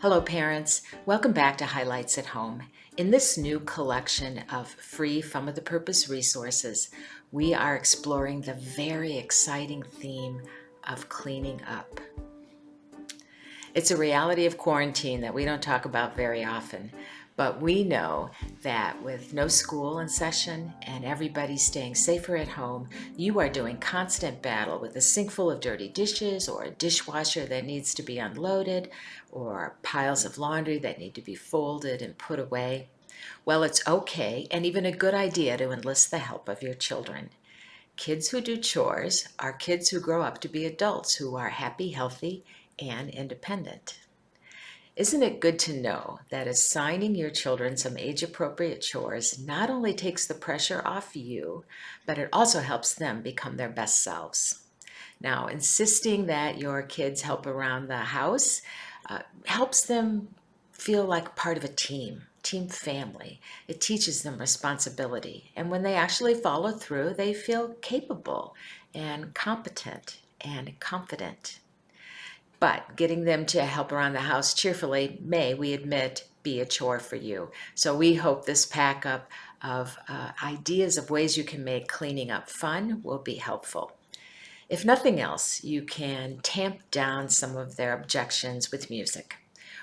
Hello parents, welcome back to Highlights at Home. In this new collection of free Fun with a Purpose resources, we are exploring the very exciting theme of cleaning up. It's a reality of quarantine that we don't talk about very often, but we know that with no school in session and everybody staying safer at home, you are doing constant battle with a sink full of dirty dishes or a dishwasher that needs to be unloaded or piles of laundry that need to be folded and put away. Well, it's okay and even a good idea to enlist the help of your children. Kids who do chores are kids who grow up to be adults who are happy, healthy, and independent. Isn't it good to know that assigning your children some age-appropriate chores not only takes the pressure off you, but it also helps them become their best selves? Now, insisting that your kids help around the house helps them feel like part of a team family. It teaches them responsibility. And when they actually follow through, they feel capable and competent and confident. But getting them to help around the house cheerfully may, we admit, be a chore for you. So we hope this pack up of ideas of ways you can make cleaning up fun will be helpful. If nothing else, you can tamp down some of their objections with music.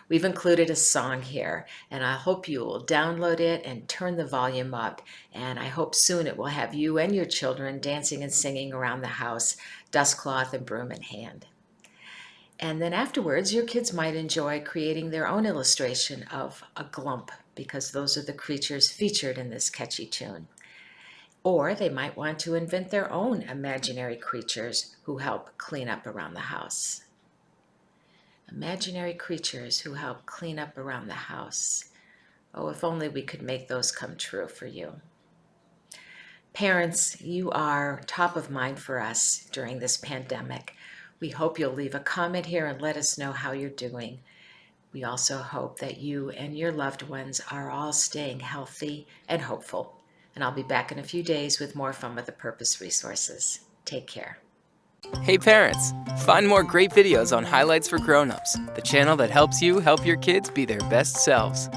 We've included a song here, and I hope you will download it and turn the volume up, and I hope soon it will have you and your children dancing and singing around the house, dustcloth and broom in hand. And then afterwards, your kids might enjoy creating their own illustration of a glump, because those are the creatures featured in this catchy tune. Or they might want to invent their own imaginary creatures who help clean up around the house. Imaginary creatures who help clean up around the house. Oh, if only we could make those come true for you. Parents, you are top of mind for us during this pandemic. We hope you'll leave a comment here and let us know how you're doing. We also hope that you and your loved ones are all staying healthy and hopeful. And I'll be back in a few days with more Fun with a Purpose resources. Take care. Hey parents, find more great videos on Highlights for Grown-ups, the channel that helps you help your kids be their best selves.